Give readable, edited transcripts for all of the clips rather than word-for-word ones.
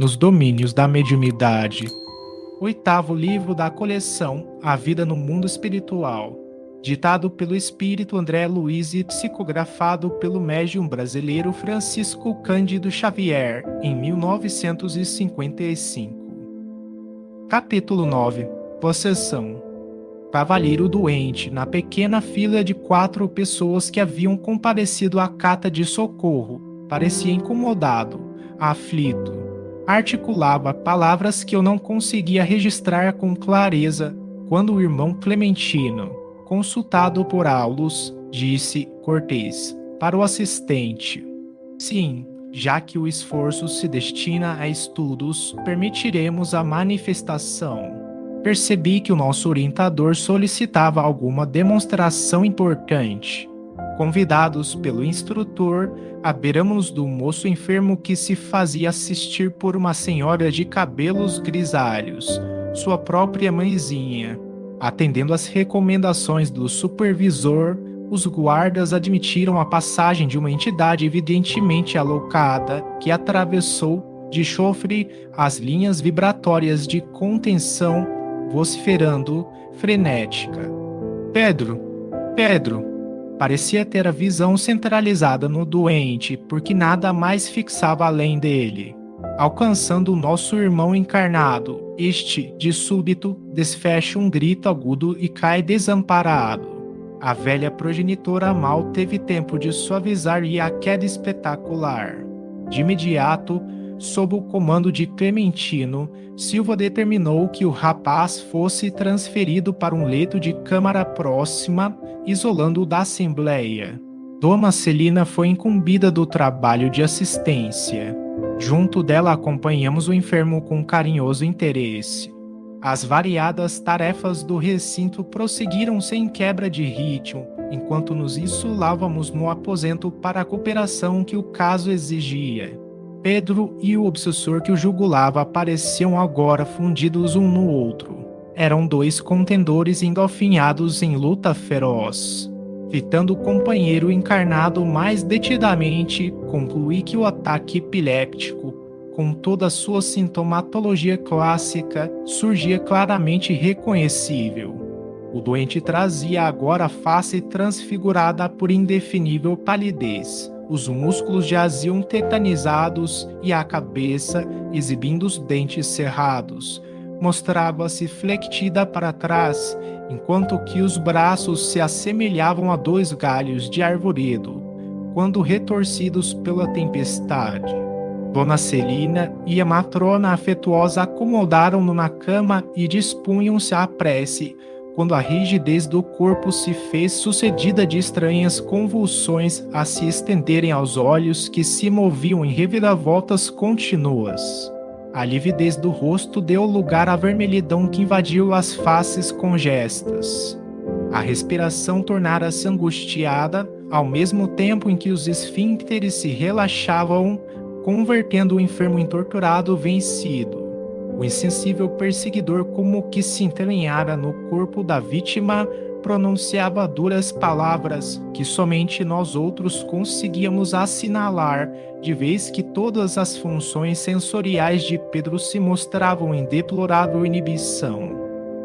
nos domínios da mediunidade. Oitavo livro da coleção A Vida no Mundo Espiritual, ditado pelo espírito André Luiz e psicografado pelo médium brasileiro Francisco Cândido Xavier, em 1955. Capítulo 9. Possessão. Cavalheiro doente, na pequena fila de 4 pessoas que haviam comparecido à cata de socorro, parecia incomodado, aflito. Articulava palavras que eu não conseguia registrar com clareza, quando o irmão Clementino, consultado por Aulus, disse cortês para o assistente: sim, já que o esforço se destina a estudos, permitiremos a manifestação. Percebi que o nosso orientador solicitava alguma demonstração importante. Convidados pelo instrutor, abeiramos do moço enfermo que se fazia assistir por uma senhora de cabelos grisalhos, sua própria mãezinha. Atendendo às recomendações do supervisor, os guardas admitiram a passagem de uma entidade evidentemente alocada que atravessou de chofre as linhas vibratórias de contenção, vociferando frenética. Pedro! Parecia ter a visão centralizada no doente, porque nada mais fixava além dele. Alcançando o nosso irmão encarnado, este, de súbito, desfecha um grito agudo e cai desamparado. A velha progenitora mal teve tempo de suavizar-lhe a queda espetacular. De imediato, sob o comando de Clementino, Silva determinou que o rapaz fosse transferido para um leito de câmara próxima, isolando-o da assembleia. Dona Celina foi incumbida do trabalho de assistência. Junto dela acompanhamos o enfermo com carinhoso interesse. As variadas tarefas do recinto prosseguiram sem quebra de ritmo, enquanto nos insulávamos no aposento para a cooperação que o caso exigia. Pedro e o obsessor que o jugulava pareciam agora fundidos um no outro. Eram 2 contendores engalfinhados em luta feroz. Fitando o companheiro encarnado mais detidamente, concluí que o ataque epiléptico, com toda a sua sintomatologia clássica, surgia claramente reconhecível. O doente trazia agora a face transfigurada por indefinível palidez. Os músculos jaziam tetanizados e a cabeça, exibindo os dentes cerrados, mostrava-se flectida para trás, enquanto que os braços se assemelhavam a 2 galhos de arvoredo, quando retorcidos pela tempestade. Dona Celina e a matrona afetuosa acomodaram-no na cama e dispunham-se à prece, quando a rigidez do corpo se fez sucedida de estranhas convulsões a se estenderem aos olhos que se moviam em reviravoltas contínuas. A lividez do rosto deu lugar à vermelhidão que invadiu as faces congestas. A respiração tornara-se angustiada, ao mesmo tempo em que os esfíncteres se relaxavam, convertendo o enfermo em torturado vencido. O insensível perseguidor, como que se entranhara no corpo da vítima, pronunciava duras palavras que somente nós outros conseguíamos assinalar, de vez que todas as funções sensoriais de Pedro se mostravam em deplorável inibição.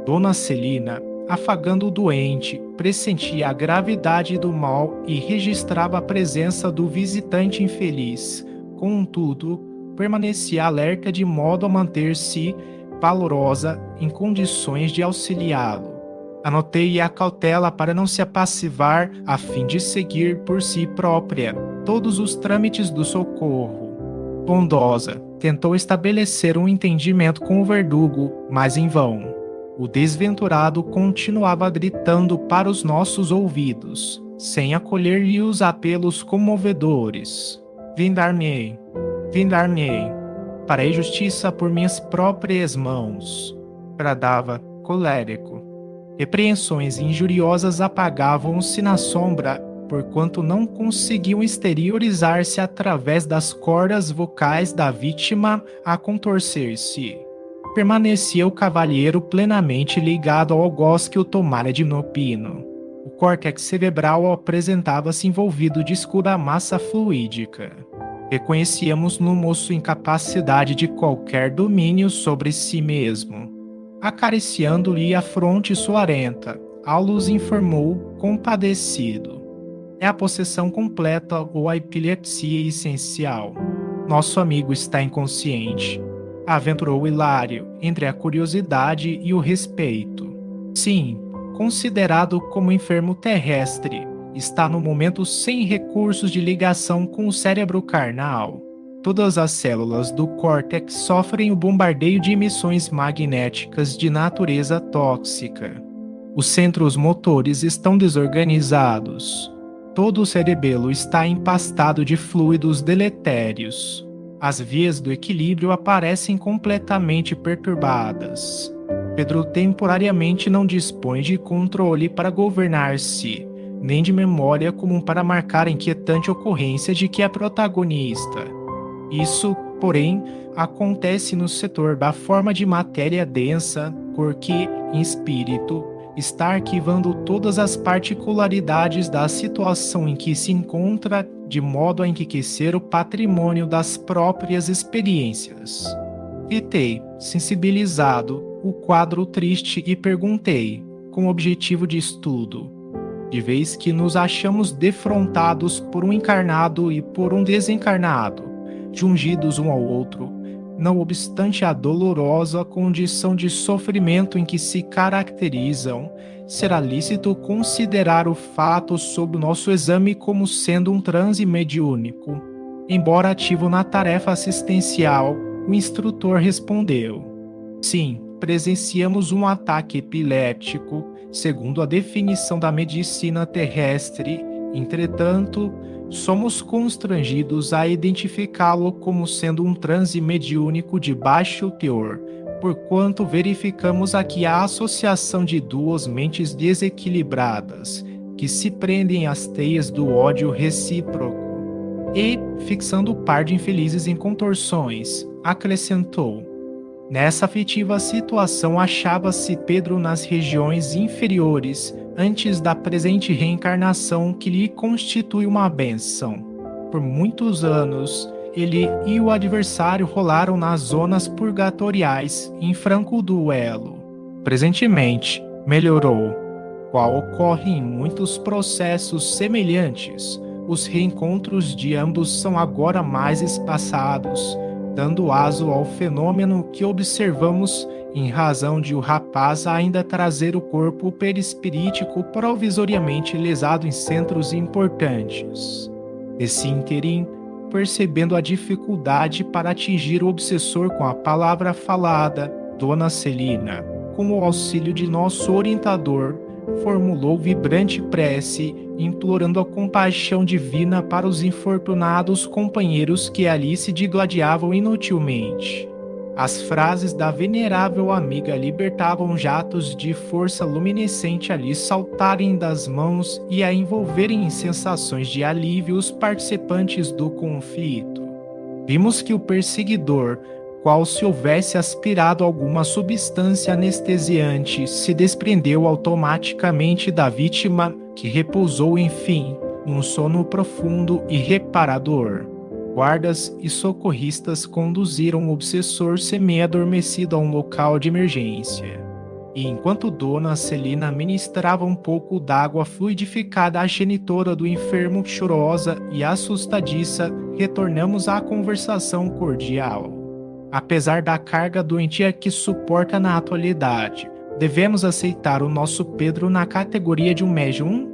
Dona Celina, afagando o doente, pressentia a gravidade do mal e registrava a presença do visitante infeliz. Contudo, permanecia alerta de modo a manter-se valorosa em condições de auxiliá-lo. Anotei a cautela para não se apassivar, a fim de seguir por si própria todos os trâmites do socorro. Bondosa, tentou estabelecer um entendimento com o verdugo, mas em vão. O desventurado continuava gritando para os nossos ouvidos, sem acolher-lhe os apelos comovedores. Vindar-me-ei, farei justiça por minhas próprias mãos, bradava, colérico. Repreensões injuriosas apagavam-se na sombra, porquanto não conseguiam exteriorizar-se através das cordas vocais da vítima a contorcer-se. Permanecia o cavalheiro plenamente ligado ao algoz que o tomara de Nopino. O córtex cerebral apresentava-se envolvido de escura massa fluídica. Reconhecíamos no moço incapacidade de qualquer domínio sobre si mesmo. Acariciando-lhe a fronte suarenta, Aulus informou, compadecido: é a possessão completa ou a epilepsia essencial. Nosso amigo está inconsciente, aventurou Hilário, entre a curiosidade e o respeito. Sim, considerado como enfermo terrestre, está no momento sem recursos de ligação com o cérebro carnal. Todas as células do córtex sofrem o bombardeio de emissões magnéticas de natureza tóxica. Os centros motores estão desorganizados. Todo o cerebelo está empastado de fluidos deletérios. As vias do equilíbrio aparecem completamente perturbadas. Pedro temporariamente não dispõe de controle para governar-se, nem de memória comum para marcar a inquietante ocorrência de que é protagonista. Isso, porém, acontece no setor da forma de matéria densa, porque, em espírito, está arquivando todas as particularidades da situação em que se encontra, de modo a enriquecer o patrimônio das próprias experiências. Fitei, sensibilizado, o quadro triste e perguntei, com objetivo de estudo: de vez que nos achamos defrontados por um encarnado e por um desencarnado, jungidos um ao outro, não obstante a dolorosa condição de sofrimento em que se caracterizam, será lícito considerar o fato sob o nosso exame como sendo um transe mediúnico. Embora ativo na tarefa assistencial, o instrutor respondeu: sim, presenciamos um ataque epiléptico, segundo a definição da medicina terrestre. Entretanto, somos constrangidos a identificá-lo como sendo um transe mediúnico de baixo teor, porquanto verificamos aqui a associação de duas mentes desequilibradas, que se prendem às teias do ódio recíproco. E, fixando o par de infelizes em contorções, acrescentou: nessa afetiva situação achava-se Pedro nas regiões inferiores, antes da presente reencarnação que lhe constitui uma bênção. Por muitos anos, ele e o adversário rolaram nas zonas purgatoriais, em franco duelo. Presentemente, melhorou. Qual ocorre em muitos processos semelhantes, os reencontros de ambos são agora mais espaçados, dando aso ao fenômeno que observamos em razão de o rapaz ainda trazer o corpo perispirítico provisoriamente lesado em centros importantes. Nesse ínterim, percebendo a dificuldade para atingir o obsessor com a palavra falada, Dona Celina, com o auxílio de nosso orientador, formulou vibrante prece, implorando a compaixão divina para os infortunados companheiros que ali se digladiavam inutilmente. As frases da venerável amiga libertavam jatos de força luminescente a lhe saltarem das mãos e a envolverem em sensações de alívio os participantes do conflito. Vimos que o perseguidor, qual se houvesse aspirado alguma substância anestesiante, se desprendeu automaticamente da vítima, que repousou enfim, num sono profundo e reparador. Guardas e socorristas conduziram o obsessor semi-adormecido a um local de emergência. E enquanto Dona Celina ministrava um pouco d'água fluidificada à genitora do enfermo, chorosa e assustadiça, retornamos à conversação cordial. Apesar da carga doentia que suporta na atualidade, devemos aceitar o nosso Pedro na categoria de um médium?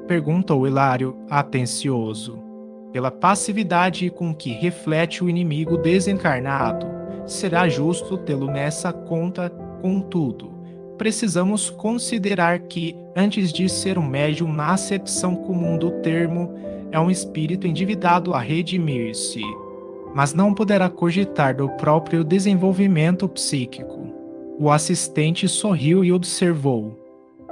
Perguntou Hilário, atencioso. Pela passividade com que reflete o inimigo desencarnado, será justo tê-lo nessa conta. Contudo, precisamos considerar que, antes de ser um médium na acepção comum do termo, é um espírito endividado a redimir-se, mas não poderá cogitar do próprio desenvolvimento psíquico. O assistente sorriu e observou: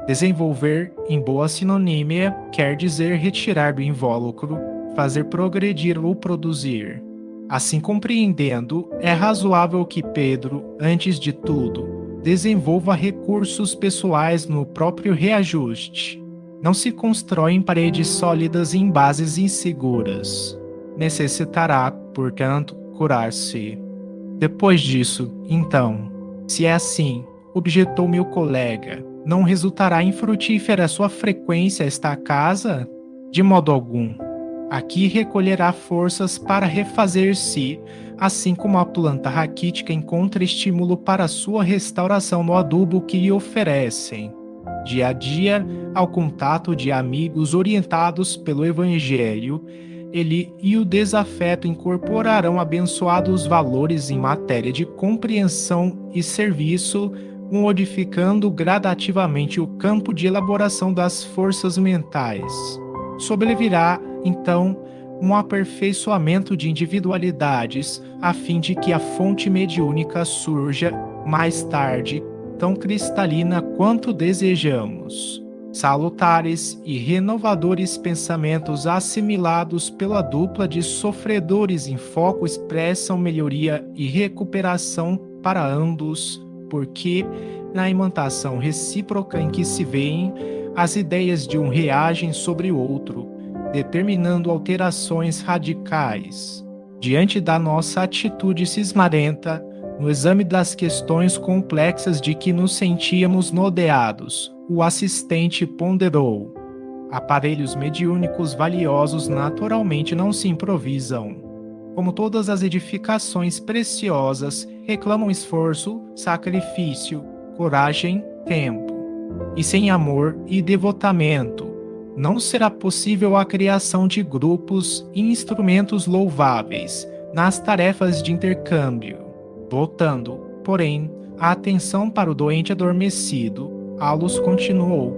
desenvolver, em boa sinonímia, quer dizer retirar do invólucro, fazer progredir ou produzir. Assim compreendendo, é razoável que Pedro, antes de tudo, desenvolva recursos pessoais no próprio reajuste. Não se constroem paredes sólidas em bases inseguras. necessitará, portanto, curar-se. Depois disso, então, se é assim, objetou meu colega, não resultará infrutífera sua frequência a esta casa? De modo algum. Aqui recolherá forças para refazer-se, assim como a planta raquítica encontra estímulo para sua restauração no adubo que lhe oferecem. Dia a dia, ao contato de amigos orientados pelo Evangelho, ele e o desafeto incorporarão abençoados valores em matéria de compreensão e serviço, modificando gradativamente o campo de elaboração das forças mentais. Sobrevirá, então, um aperfeiçoamento de individualidades, a fim de que a fonte mediúnica surja, mais tarde, tão cristalina quanto desejamos. Salutares e renovadores pensamentos assimilados pela dupla de sofredores em foco expressam melhoria e recuperação para ambos, porque, na imantação recíproca em que se veem, as ideias de um reagem sobre o outro, determinando alterações radicais. Diante da nossa atitude cismarenta, no exame das questões complexas de que nos sentíamos nodeados, o assistente ponderou: aparelhos mediúnicos valiosos naturalmente não se improvisam. Como todas as edificações preciosas, reclamam esforço, sacrifício, coragem, tempo. E sem amor e devotamento, não será possível a criação de grupos e instrumentos louváveis nas tarefas de intercâmbio. Voltando, porém, a atenção para o doente adormecido, Alus continuou: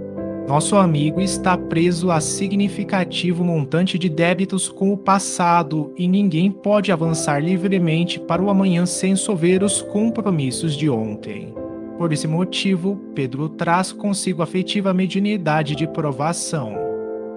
nosso amigo está preso a significativo montante de débitos com o passado e ninguém pode avançar livremente para o amanhã sem solver os compromissos de ontem. Por esse motivo, Pedro traz consigo afetiva mediunidade de provação.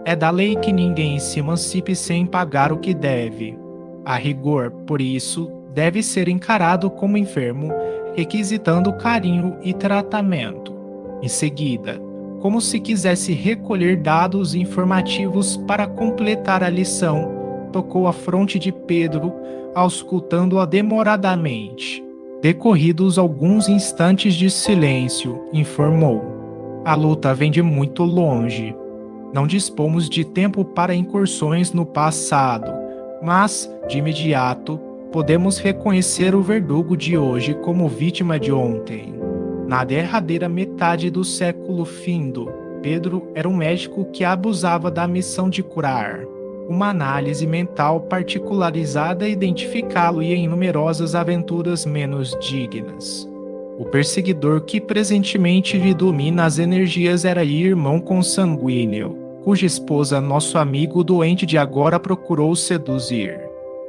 É da lei que ninguém se emancipe sem pagar o que deve. A rigor, por isso, deve ser encarado como enfermo, requisitando carinho e tratamento. Em seguida, como se quisesse recolher dados informativos para completar a lição, tocou a fronte de Pedro, auscultando-a demoradamente. Decorridos alguns instantes de silêncio, informou: a luta vem de muito longe. Não dispomos de tempo para incursões no passado, mas, de imediato, podemos reconhecer o verdugo de hoje como vítima de ontem. Na derradeira metade do século findo, Pedro era um médico que abusava da missão de curar. Uma análise mental particularizada identificá-lo-ia em numerosas aventuras menos dignas. O perseguidor que presentemente lhe domina as energias era irmão consanguíneo, cuja esposa nosso amigo doente de agora procurou seduzir.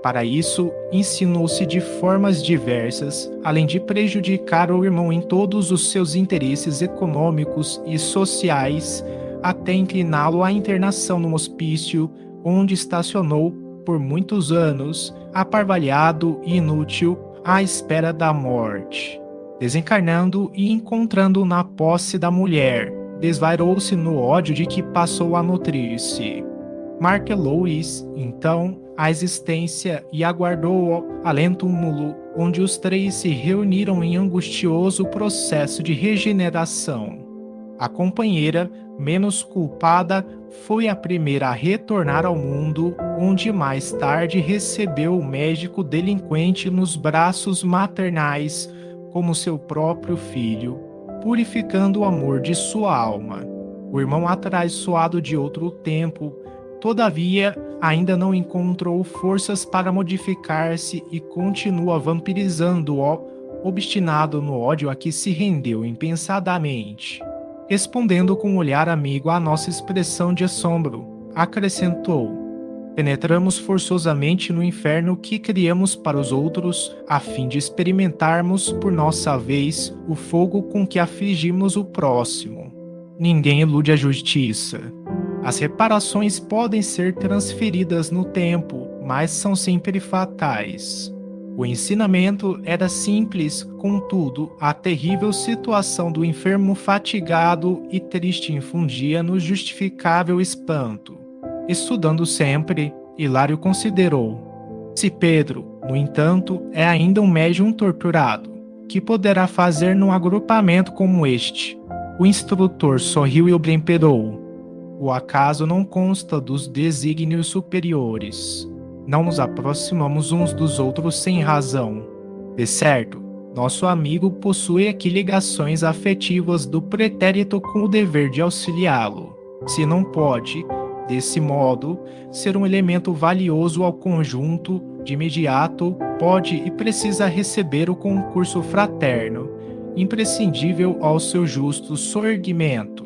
Para isso, insinuou-se de formas diversas, além de prejudicar o irmão em todos os seus interesses econômicos e sociais, até incliná-lo à internação num hospício, onde estacionou por muitos anos, aparvalhado e inútil, à espera da morte. Desencarnando e encontrando na posse da mulher, desvairou-se no ódio de que passou a nutrir-se. Martelou-lhes, então, a existência e aguardou além túmulo, onde os três se reuniram em angustioso processo de regeneração. A companheira, menos culpada, foi a primeira a retornar ao mundo, onde mais tarde recebeu o médico delinquente nos braços maternais, como seu próprio filho, purificando o amor de sua alma. O irmão atraiçoado de outro tempo, todavia, ainda não encontrou forças para modificar-se e continua vampirizando-o, obstinado no ódio a que se rendeu impensadamente. Respondendo com um olhar amigo à nossa expressão de assombro, acrescentou: penetramos forçosamente no inferno que criamos para os outros, a fim de experimentarmos, por nossa vez, o fogo com que afligimos o próximo. Ninguém elude a justiça. As reparações podem ser transferidas no tempo, mas são sempre fatais. O ensinamento era simples, contudo, a terrível situação do enfermo fatigado e triste infundia-nos justificável espanto. Estudando sempre, Hilário considerou: Se Pedro, no entanto, é ainda um médium torturado, que poderá fazer num agrupamento como este? O instrutor sorriu e o blemperou. O acaso não consta dos desígnios superiores. Não nos aproximamos uns dos outros sem razão. De certo, nosso amigo possui aqui ligações afetivas do pretérito com o dever de auxiliá-lo. Se não pode, desse modo, ser um elemento valioso ao conjunto, de imediato, pode e precisa receber o concurso fraterno, imprescindível ao seu justo soerguimento.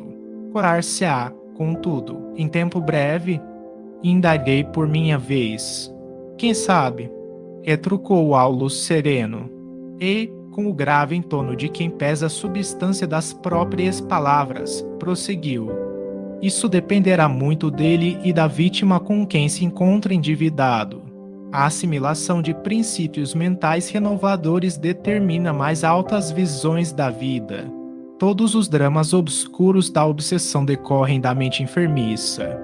Curar-se-á, contudo, em tempo breve? Indaguei por minha vez. Quem sabe? Retrucou Aulo sereno, e, com o grave entono de quem pesa a substância das próprias palavras, prosseguiu. Isso dependerá muito dele e da vítima com quem se encontra endividado. A assimilação de princípios mentais renovadores determina mais altas visões da vida. Todos os dramas obscuros da obsessão decorrem da mente enfermiça,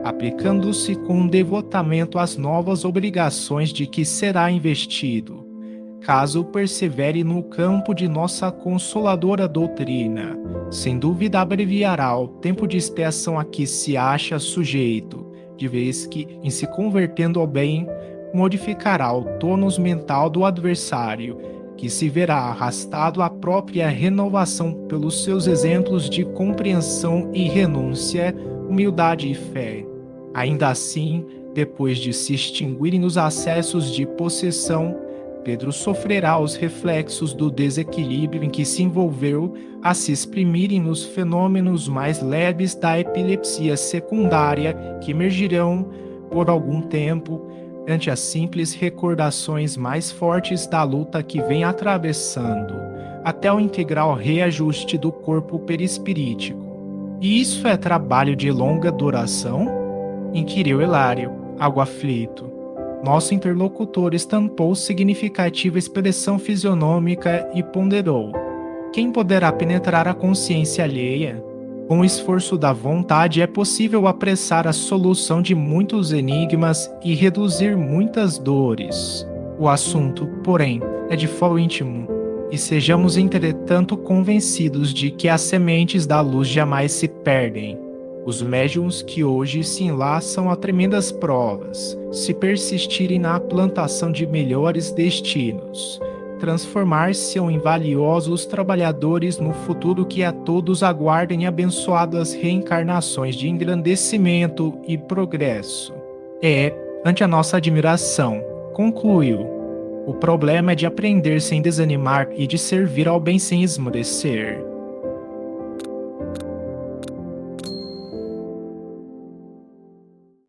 aplicando-se com devotamento às novas obrigações de que será investido, caso persevere no campo de nossa consoladora doutrina. Sem dúvida abreviará o tempo de expiação a que se acha sujeito, de vez que, em se convertendo ao bem, modificará o tônus mental do adversário, que se verá arrastado à própria renovação pelos seus exemplos de compreensão e renúncia, humildade e fé. Ainda assim, depois de se extinguirem os acessos de possessão, Pedro sofrerá os reflexos do desequilíbrio em que se envolveu a se exprimirem nos fenômenos mais leves da epilepsia secundária que emergirão, por algum tempo, ante as simples recordações mais fortes da luta que vem atravessando, até o integral reajuste do corpo perispirítico. E isso é trabalho de longa duração? Inquiriu Hilário, algo aflito. Nosso interlocutor estampou significativa expressão fisionômica e ponderou. Quem poderá penetrar a consciência alheia? Com o esforço da vontade é possível apressar a solução de muitos enigmas e reduzir muitas dores. O assunto, porém, é de foro íntimo, e sejamos entretanto convencidos de que as sementes da luz jamais se perdem. Os médiuns que hoje se enlaçam a tremendas provas, se persistirem na plantação de melhores destinos, transformar-se-ão em valiosos trabalhadores no futuro que a todos aguardem abençoadas reencarnações de engrandecimento e progresso. Ante a nossa admiração, concluiu, o problema é de aprender sem desanimar e de servir ao bem sem esmorecer.